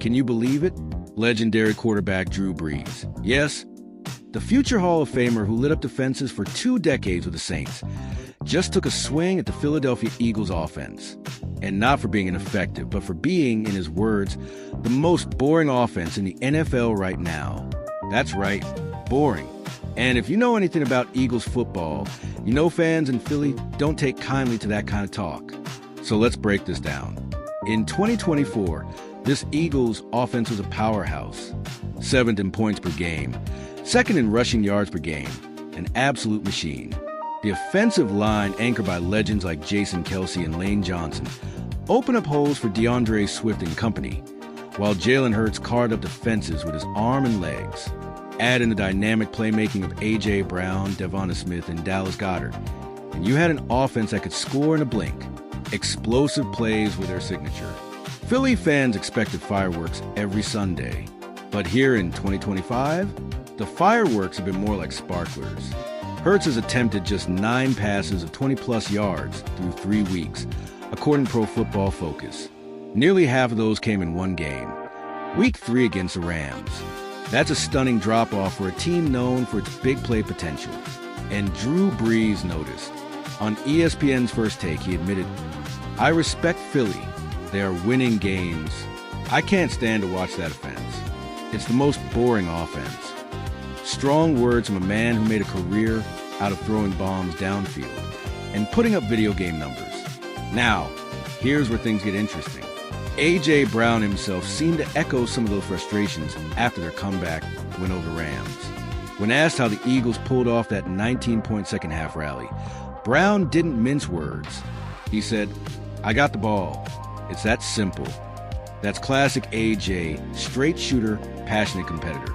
Can you believe it? Legendary quarterback Drew Brees. Yes, the future Hall of Famer who lit up defenses for 2 decades with the Saints just took a swing at the Philadelphia Eagles offense. And not for being ineffective, but for being, in his words, the most boring offense in the NFL right now. That's right, boring. And if you know anything about Eagles football, you know fans in Philly don't take kindly to that kind of talk. So let's break this down. In 2024, this Eagles offense was a powerhouse. 7th in points per game, 2nd in rushing yards per game, an absolute machine. The offensive line, anchored by legends like Jason Kelce and Lane Johnson, opened up holes for DeAndre Swift and company, while Jalen Hurts carved up defenses with his arm and legs. Add in the dynamic playmaking of A.J. Brown, Devonta Smith, and Dallas Goedert, and you had an offense that could score in a blink. Explosive plays were their signature. Philly fans expected fireworks every Sunday, but here in 2025, the fireworks have been more like sparklers. Hurts has attempted just 9 passes of 20-plus yards through 3 weeks, according to Pro Football Focus. Nearly half of those came in one game, Week 3 against the Rams. That's a stunning drop-off for a team known for its big play potential. And Drew Brees noticed. On ESPN's First Take, he admitted, "I respect Philly. They are winning games. I can't stand to watch that offense. It's the most boring offense." Strong words from a man who made a career out of throwing bombs downfield and putting up video game numbers. Now, here's where things get interesting. A.J. Brown himself seemed to echo some of those frustrations after their comeback win over Rams. When asked how the Eagles pulled off that 19-point second-half rally, Brown didn't mince words. He said, "I got the ball. It's that simple." That's classic A.J., straight shooter, passionate competitor.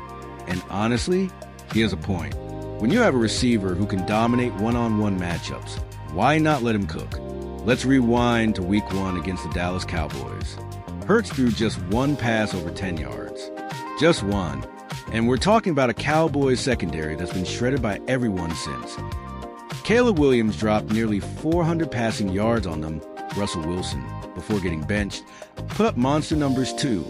And honestly, he has a point. When you have a receiver who can dominate one-on-one matchups, why not let him cook? Let's rewind to Week 1 against the Dallas Cowboys. Hurts threw just 1 pass over 10 yards. Just 1. And we're talking about a Cowboys secondary that's been shredded by everyone since. Caleb Williams dropped nearly 400 passing yards on them, Russell Wilson, before getting benched, put up monster numbers too.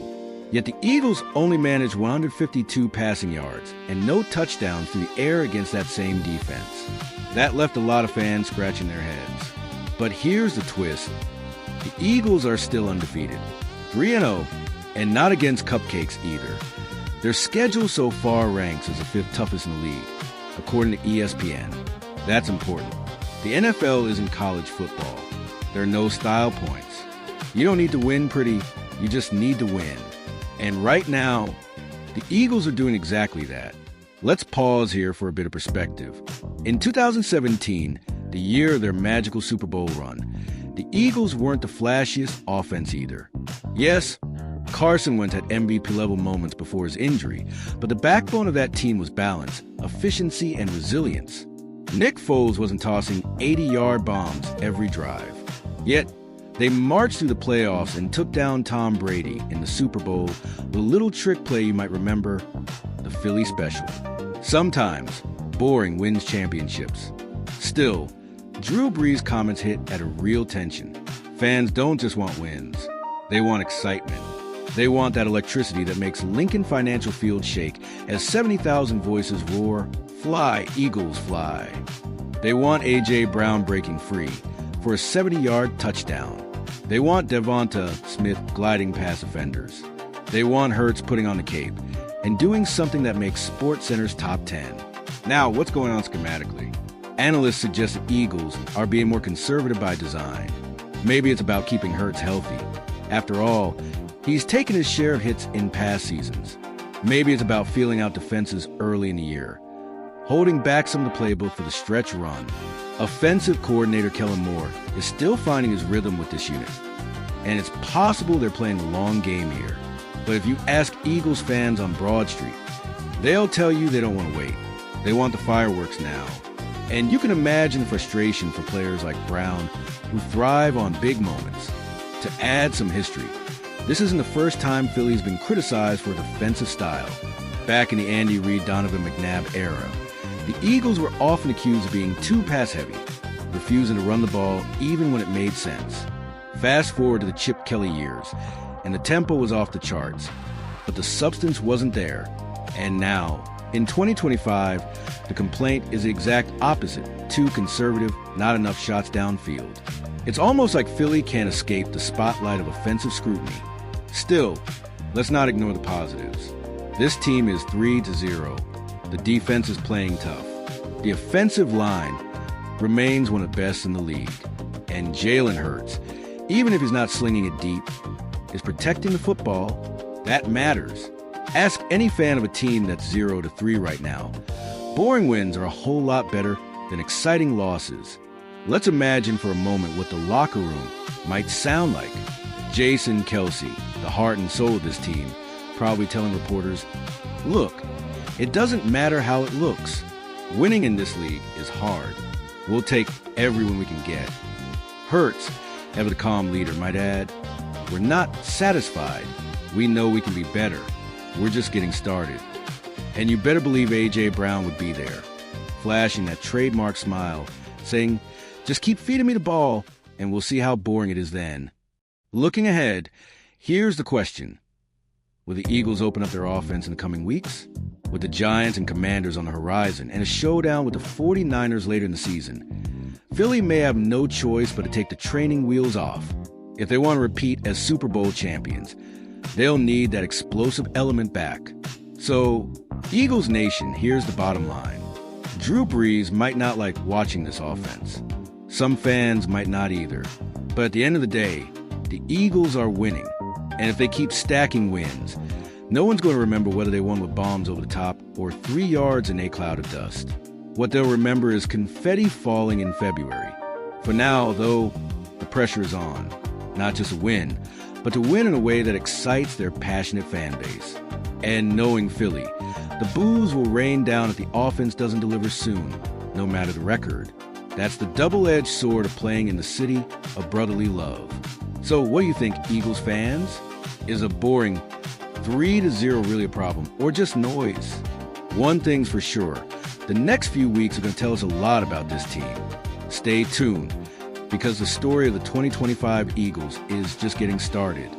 Yet the Eagles only managed 152 passing yards and no touchdowns through the air against that same defense. That left a lot of fans scratching their heads. But here's the twist. The Eagles are still undefeated, 3-0, and not against cupcakes either. Their schedule so far ranks as the 5th toughest in the league, according to ESPN. That's important. The NFL isn't college football. There are no style points. You don't need to win pretty, you just need to win. And right now, the Eagles are doing exactly that. Let's pause here for a bit of perspective. In 2017, the year of their magical Super Bowl run, the Eagles weren't the flashiest offense either. Yes, Carson Wentz had MVP-level moments before his injury, but the backbone of that team was balance, efficiency, and resilience. Nick Foles wasn't tossing 80-yard bombs every drive. Yet, they marched through the playoffs and took down Tom Brady in the Super Bowl with a little trick play you might remember, the Philly Special. Sometimes, boring wins championships. Still, Drew Brees' comments hit at a real tension. Fans don't just want wins. They want excitement. They want that electricity that makes Lincoln Financial Field shake as 70,000 voices roar, "Fly, Eagles, fly." They want A.J. Brown breaking free for a 70-yard touchdown. They want Devonta Smith gliding past offenders. They want Hurts putting on the cape and doing something that makes SportsCenter's top 10. Now, what's going on schematically? Analysts suggest the Eagles are being more conservative by design. Maybe it's about keeping Hurts healthy. After all, he's taken his share of hits in past seasons. Maybe it's about feeling out defenses early in the year, holding back some of the playbook for the stretch run. Offensive coordinator Kellen Moore is still finding his rhythm with this unit, and it's possible they're playing a long game here. But if you ask Eagles fans on Broad Street, they'll tell you they don't want to wait. They want the fireworks now. And you can imagine the frustration for players like Brown, who thrive on big moments. To add some history, this isn't the first time Philly's been criticized for a defensive style. Back in the Andy Reid, Donovan McNabb era, the Eagles were often accused of being too pass-heavy, refusing to run the ball even when it made sense. Fast forward to the Chip Kelly years, and the tempo was off the charts, but the substance wasn't there. And now, in 2025, the complaint is the exact opposite. Too conservative, not enough shots downfield. It's almost like Philly can't escape the spotlight of offensive scrutiny. Still, let's not ignore the positives. This team is 3-0. The defense is playing tough. The offensive line remains one of the best in the league. And Jalen Hurts, even if he's not slinging it deep, is protecting the football. That matters. Ask any fan of a team that's 0-3 right now. Boring wins are a whole lot better than exciting losses. Let's imagine for a moment what the locker room might sound like. Jason Kelsey, the heart and soul of this team, probably telling reporters, "Look, it doesn't matter how it looks. Winning in this league is hard. We'll take everyone we can get." Hurts, ever the calm leader, might add, "We're not satisfied. We know we can be better. We're just getting started." And you better believe A.J. Brown would be there, flashing that trademark smile, saying, "Just keep feeding me the ball, and we'll see how boring it is then." Looking ahead, here's the question. Will the Eagles open up their offense in the coming weeks? With the Giants and Commanders on the horizon and a showdown with the 49ers later in the season, Philly may have no choice but to take the training wheels off. If they want to repeat as Super Bowl champions, they'll need that explosive element back. So, Eagles Nation, here's the bottom line. Drew Brees might not like watching this offense. Some fans might not either. But at the end of the day, the Eagles are winning. And if they keep stacking wins, no one's going to remember whether they won with bombs over the top or 3 yards in a cloud of dust. What they'll remember is confetti falling in February. For now, though, the pressure is on. Not just a win, but to win in a way that excites their passionate fan base. And knowing Philly, the boos will rain down if the offense doesn't deliver soon, no matter the record. That's the double-edged sword of playing in the city of brotherly love. So what do you think, Eagles fans? Is a boring 3-0 really a problem, or just noise? One thing's for sure, the next few weeks are going to tell us a lot about this team. Stay tuned, because the story of the 2025 Eagles is just getting started.